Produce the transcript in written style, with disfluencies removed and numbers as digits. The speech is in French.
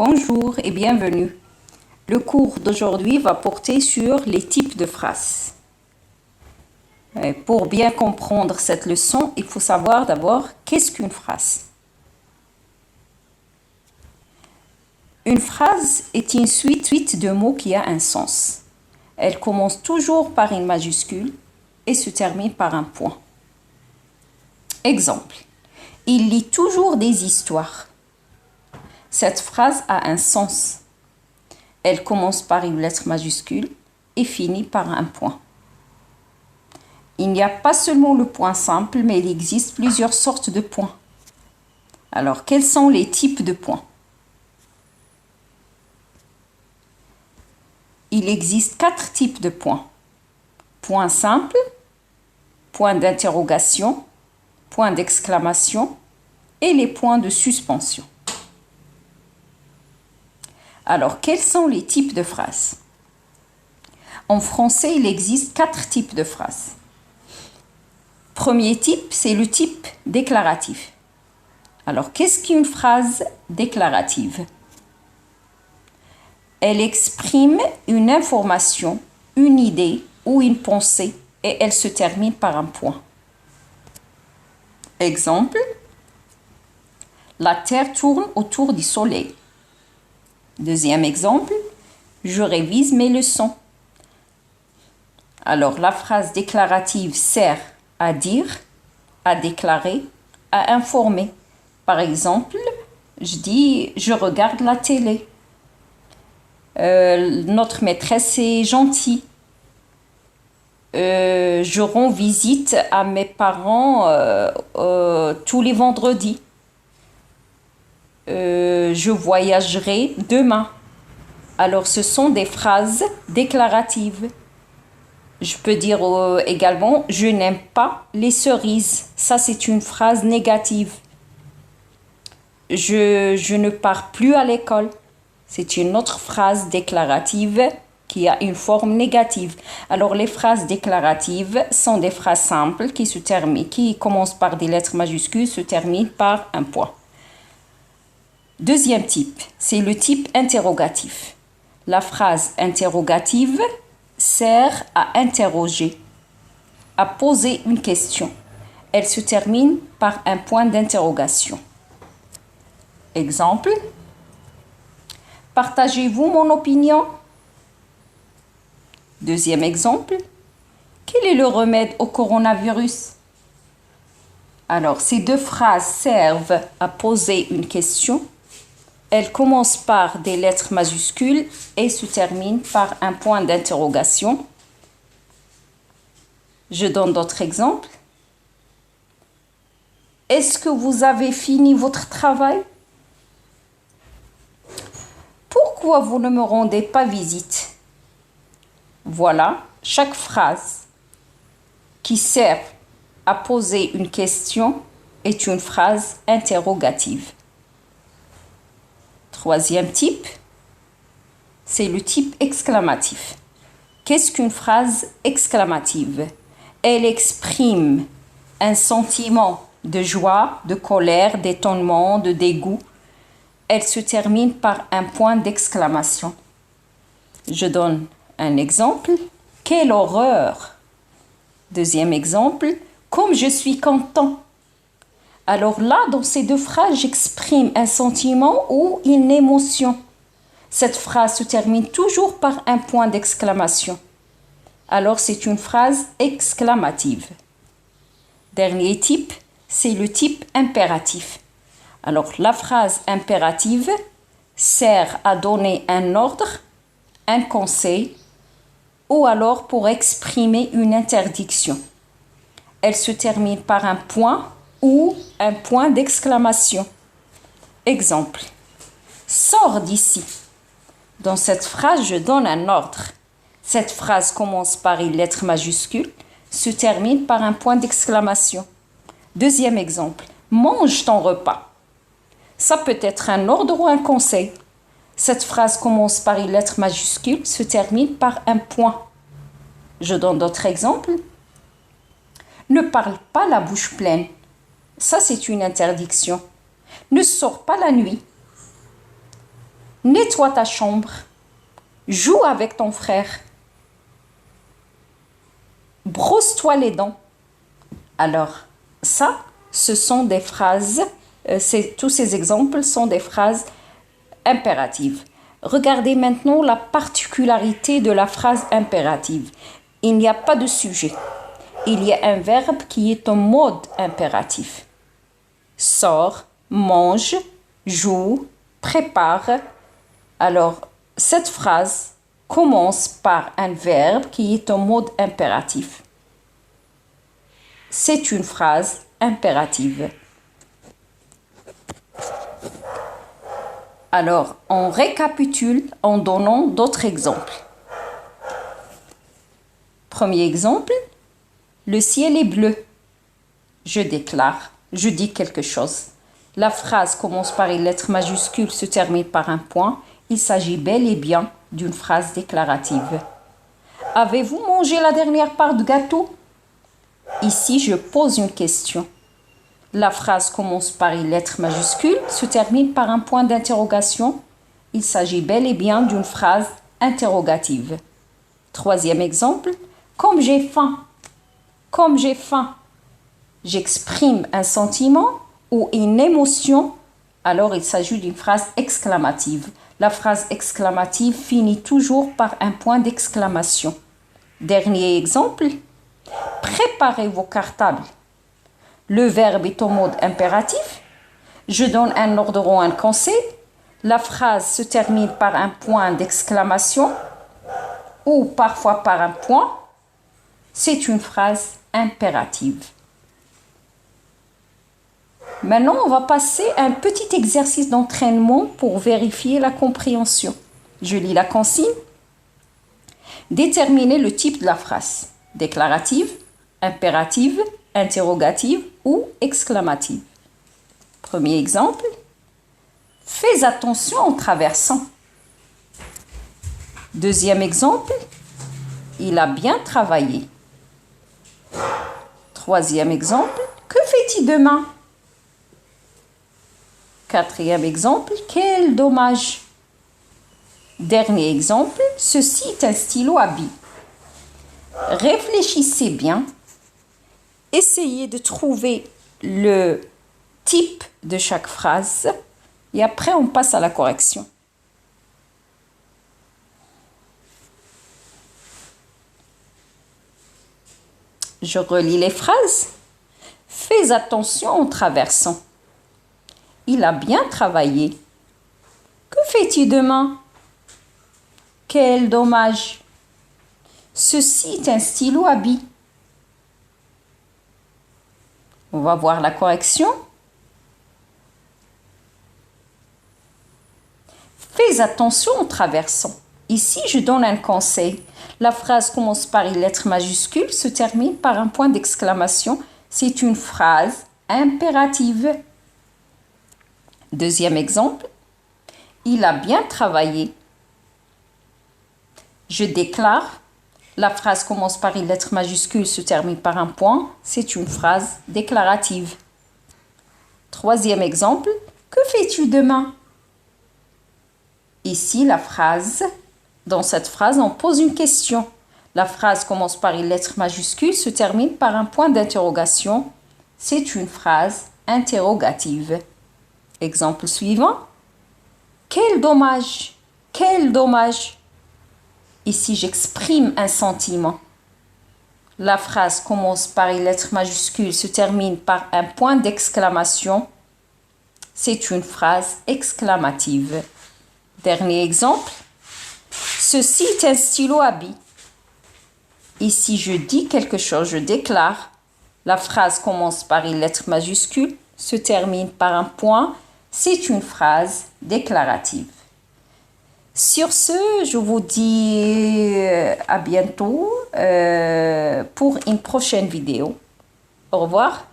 Bonjour et bienvenue. Le cours d'aujourd'hui va porter sur les types de phrases. Pour bien comprendre cette leçon, il faut savoir d'abord qu'est-ce qu'une phrase. Une phrase est une suite de mots qui a un sens. Elle commence toujours par une majuscule et se termine par un point. Exemple. Il lit toujours des histoires. Cette phrase a un sens. Elle commence par une lettre majuscule et finit par un point. Il n'y a pas seulement le point simple, mais il existe plusieurs sortes de points. Alors, quels sont les types de points? Il existe 4 types de points. Point simple, point d'interrogation, point d'exclamation et les points de suspension. Alors, quels sont les types de phrases? En français, il existe 4 types de phrases. Premier type, c'est le type déclaratif. Alors, qu'est-ce qu'une phrase déclarative? Elle exprime une information, une idée ou une pensée et elle se termine par un point. Exemple, la Terre tourne autour du Soleil. Deuxième exemple, je révise mes leçons. Alors, la phrase déclarative sert à dire, à déclarer, à informer. Par exemple, je dis, je regarde la télé. Notre maîtresse est gentille. Je rends visite à mes parents tous les vendredis. Je voyagerai demain. Alors, ce sont des phrases déclaratives. Je peux dire également, je n'aime pas les cerises. Ça, c'est une phrase négative. Je ne pars plus à l'école. C'est une autre phrase déclarative qui a une forme négative. Alors, les phrases déclaratives sont des phrases simples qui commencent par des lettres majuscules, se terminent par un point. Deuxième type, c'est le type interrogatif. La phrase interrogative sert à interroger, à poser une question. Elle se termine par un point d'interrogation. Exemple, partagez-vous mon opinion? Deuxième exemple, quel est le remède au coronavirus? Alors, ces deux phrases servent à poser une question. Elle commence par des lettres majuscules et se termine par un point d'interrogation. Je donne d'autres exemples. Est-ce que vous avez fini votre travail? Pourquoi vous ne me rendez pas visite? Voilà, chaque phrase qui sert à poser une question est une phrase interrogative. Troisième type, c'est le type exclamatif. Qu'est-ce qu'une phrase exclamative? Elle exprime un sentiment de joie, de colère, d'étonnement, de dégoût. Elle se termine par un point d'exclamation. Je donne un exemple. Quelle horreur! Deuxième exemple. Comme je suis content. Alors là, dans ces deux phrases, j'exprime un sentiment ou une émotion. Cette phrase se termine toujours par un point d'exclamation. Alors, c'est une phrase exclamative. Dernier type, c'est le type impératif. Alors, la phrase impérative sert à donner un ordre, un conseil, ou alors pour exprimer une interdiction. Elle se termine par un point ou un point d'exclamation. Exemple. Sors d'ici. Dans cette phrase, je donne un ordre. Cette phrase commence par une lettre majuscule, se termine par un point d'exclamation. Deuxième exemple. Mange ton repas. Ça peut être un ordre ou un conseil. Cette phrase commence par une lettre majuscule, se termine par un point. Je donne d'autres exemples. Ne parle pas la bouche pleine. Ça, c'est une interdiction. Ne sors pas la nuit. Nettoie ta chambre. Joue avec ton frère. Brosse-toi les dents. Alors, ça, ce sont des phrases, tous ces exemples sont des phrases impératives. Regardez maintenant la particularité de la phrase impérative. Il n'y a pas de sujet. Il y a un verbe qui est en mode impératif. Sors, mange, joue, prépare. Alors, cette phrase commence par un verbe qui est en mode impératif. C'est une phrase impérative. Alors, on récapitule en donnant d'autres exemples. Premier exemple, le ciel est bleu. Je déclare, je dis quelque chose. La phrase commence par une lettre majuscule, se termine par un point. Il s'agit bel et bien d'une phrase déclarative. Avez-vous mangé la dernière part de gâteau? Ici, je pose une question. La phrase commence par une lettre majuscule, se termine par un point d'interrogation. Il s'agit bel et bien d'une phrase interrogative. Troisième exemple, comme j'ai faim. Comme j'ai faim. J'exprime un sentiment ou une émotion, alors il s'agit d'une phrase exclamative. La phrase exclamative finit toujours par un point d'exclamation. Dernier exemple, préparez vos cartables. Le verbe est en mode impératif. Je donne un ordre ou un conseil. La phrase se termine par un point d'exclamation ou parfois par un point. C'est une phrase impérative. Maintenant, on va passer à un petit exercice d'entraînement pour vérifier la compréhension. Je lis la consigne. Déterminez le type de la phrase. Déclarative, impérative, interrogative ou exclamative. Premier exemple. Fais attention en traversant. Deuxième exemple. Il a bien travaillé. Troisième exemple. Que fait-il demain? Quatrième exemple. Quel dommage. Dernier exemple. Ceci est un stylo à billes. Réfléchissez bien. Essayez de trouver le type de chaque phrase et après on passe à la correction. Je relis les phrases. Fais attention en traversant. Il a bien travaillé. Que fait-il demain? Quel dommage. Ceci est un stylo à billes. On va voir la correction. Fais attention en traversant. Ici, je donne un conseil. La phrase commence par une lettre majuscule, se termine par un point d'exclamation. C'est une phrase impérative. Deuxième exemple. Il a bien travaillé. Je déclare. La phrase commence par une lettre majuscule, se termine par un point. C'est une phrase déclarative. Troisième exemple. Que fais-tu demain? Ici, dans cette phrase, on pose une question. La phrase commence par une lettre majuscule, se termine par un point d'interrogation. C'est une phrase interrogative. Exemple suivant. Quel dommage! Quel dommage! Ici, j'exprime un sentiment. La phrase commence par une lettre majuscule, se termine par un point d'exclamation. C'est une phrase exclamative. Dernier exemple. Ceci est un stylo à billes. Ici, je dis quelque chose, je déclare. La phrase commence par une lettre majuscule, se termine par un point. C'est une phrase déclarative. Sur ce, je vous dis à bientôt pour une prochaine vidéo. Au revoir.